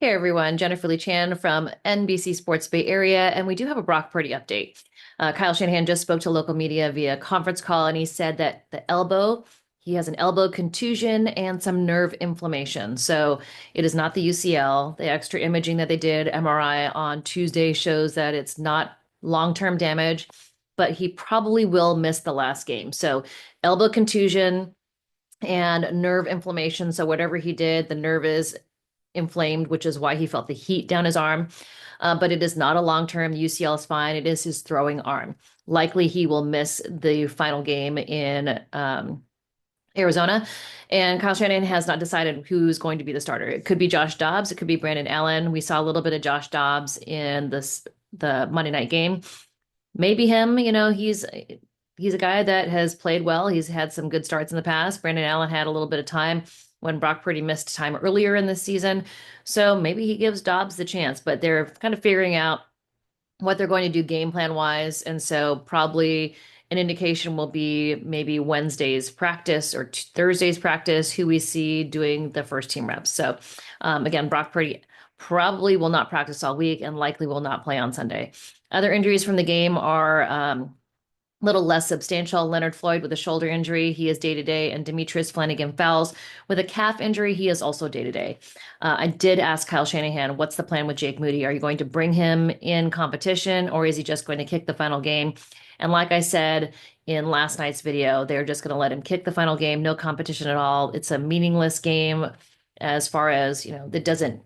Hey everyone, Jennifer Lee Chan from NBC Sports Bay Area, and we do have a Brock Purdy update. Kyle Shanahan just spoke to local media via conference call, and he said that he has an elbow contusion and some nerve inflammation. So it is not the UCL. The extra imaging that they did, MRI on Tuesday, shows that it's not long-term damage, but he probably will miss the last game. So elbow contusion and nerve inflammation. So whatever he did, the nerve is inflamed, which is why he felt the heat down his arm. But it is not a long-term UCL spine. It is his throwing arm. Likely he will miss the final game in Arizona. And Kyle Shanahan has not decided who's going to be the starter. It could be Josh Dobbs. It could be Brandon Allen. We saw a little bit of Josh Dobbs in the Monday night game. Maybe him. He's a guy that has played well. He's had some good starts in the past. Brandon Allen had a little bit of time when Brock Purdy missed time earlier in the season. So maybe he gives Dobbs the chance, but they're kind of figuring out what they're going to do game plan wise. And so probably an indication will be maybe Wednesday's practice or Thursday's practice, who we see doing the first team reps. So again, Brock Purdy probably will not practice all week and likely will not play on Sunday. Other injuries from the game are little less substantial. Leonard Floyd with a shoulder injury, he is day-to-day, and Demetrius Flannigan-Fowles with a calf injury, he is also day-to-day. I did ask Kyle Shanahan, what's the plan with Jake Moody? Are you going to bring him in competition, or is he just going to kick the final game? And like I said in last night's video, they're just going to let him kick the final game, no competition at all. It's a meaningless game as far as, that doesn't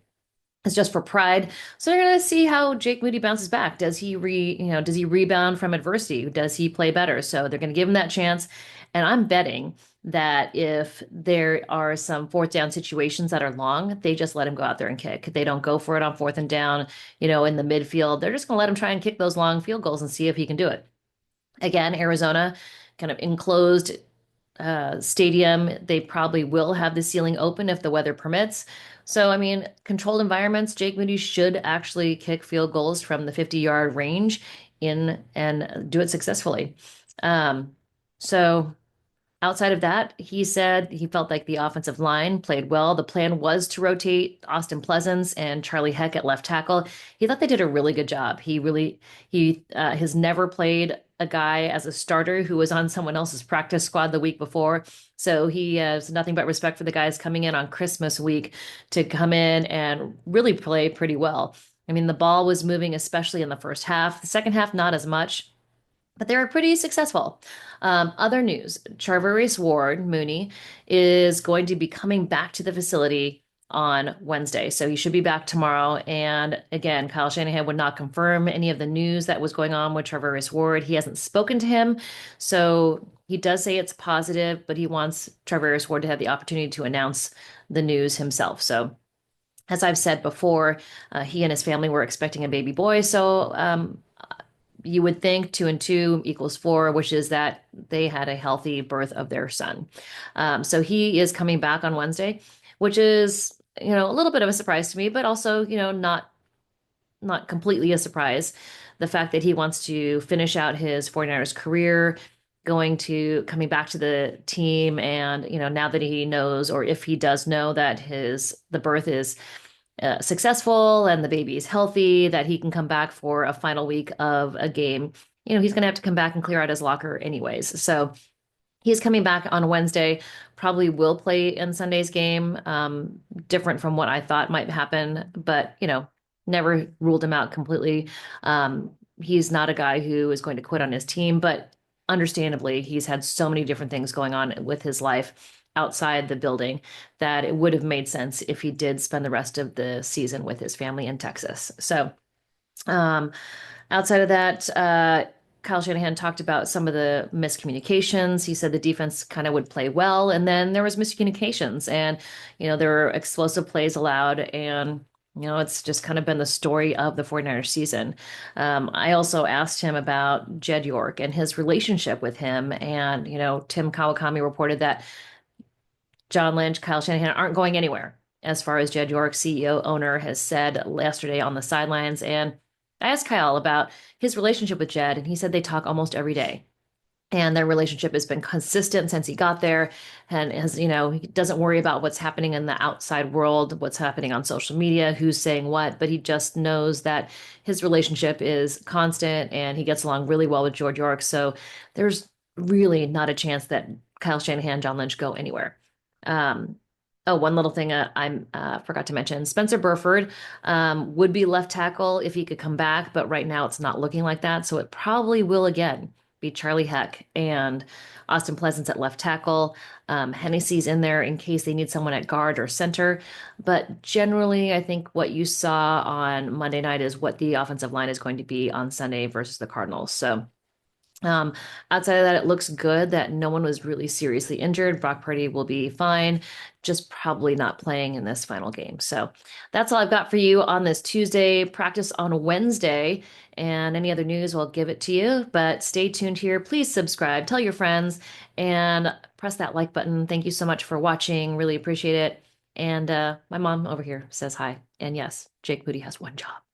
it's just for pride. So they're going to see how Jake Moody bounces back. Does he rebound from adversity? Does he play better? So they're going to give him that chance. And I'm betting that if there are some fourth down situations that are long, they just let him go out there and kick. They don't go for it on fourth and down, in the midfield. They're just going to let him try and kick those long field goals and see if he can do it. Again, Arizona, kind of enclosed stadium. They probably will have the ceiling open if the weather permits. So, I mean, controlled environments, Jake Moody should actually kick field goals from the 50-yard range in and do it successfully. So outside of that, he said he felt like the offensive line played well. The plan was to rotate Austin Pleasance and Charlie Heck at left tackle. He thought they did a really good job. He has never played a guy as a starter who was on someone else's practice squad the week before. So he has nothing but respect for the guys coming in on Christmas week to come in and really play pretty well. I mean, the ball was moving, especially in the first half. The second half, not as much, but they were pretty successful. Other news, Charvarius Ward, Mooney, is going to be coming back to the facility on Wednesday. So he should be back tomorrow. And again, Kyle Shanahan would not confirm any of the news that was going on with Charvarius Ward. He hasn't spoken to him. So he does say it's positive, but he wants Charvarius Ward to have the opportunity to announce the news himself. So as I've said before, he and his family were expecting a baby boy. So you would think 2 and 2 equals 4, which is that they had a healthy birth of their son. So he is coming back on Wednesday, which is, a little bit of a surprise to me, but also, not completely a surprise. The fact that he wants to finish out his 49ers career, coming back to the team, and, now that he knows, or if he does know that the birth is successful and the baby is healthy, that he can come back for a final week of a game. He's going to have to come back and clear out his locker anyways. So he's coming back on Wednesday, probably will play in Sunday's game. Different from what I thought might happen, but, never ruled him out completely. He's not a guy who is going to quit on his team, but understandably, he's had so many different things going on with his life outside the building that it would have made sense if he did spend the rest of the season with his family in Texas. So outside of that, Kyle Shanahan talked about some of the miscommunications. He said the defense kind of would play well, and then there was miscommunications, and there were explosive plays allowed, and it's just kind of been the story of the 49ers season. I also asked him about Jed York and his relationship with him, and Tim Kawakami reported that John Lynch, Kyle Shanahan aren't going anywhere, as far as Jed York, CEO, owner, has said yesterday on the sidelines. And I asked Kyle about his relationship with Jed, and he said they talk almost every day. And their relationship has been consistent since he got there, and has, he doesn't worry about what's happening in the outside world, what's happening on social media, who's saying what, but he just knows that his relationship is constant and he gets along really well with Jed York. So there's really not a chance that Kyle Shanahan, John Lynch go anywhere. Um, oh, one little thing I forgot to mention: Spencer Burford would be left tackle if he could come back, but right now it's not looking like that. So it probably will again be Charlie Heck and Austin Pleasance at left tackle. Hennessy's in there in case they need someone at guard or center. But generally, I think what you saw on Monday night is what the offensive line is going to be on Sunday versus the Cardinals. So um, outside of that, it looks good that no one was really seriously injured. Brock Purdy will be fine, just probably not playing in this final game. So that's all I've got for you on this Tuesday. Practice on Wednesday, and any other news, we'll give it to you. But stay tuned here. Please subscribe, tell your friends, and press that like button. Thank you so much for watching. Really appreciate it. And my mom over here says hi. And yes, Jake Moody has one job.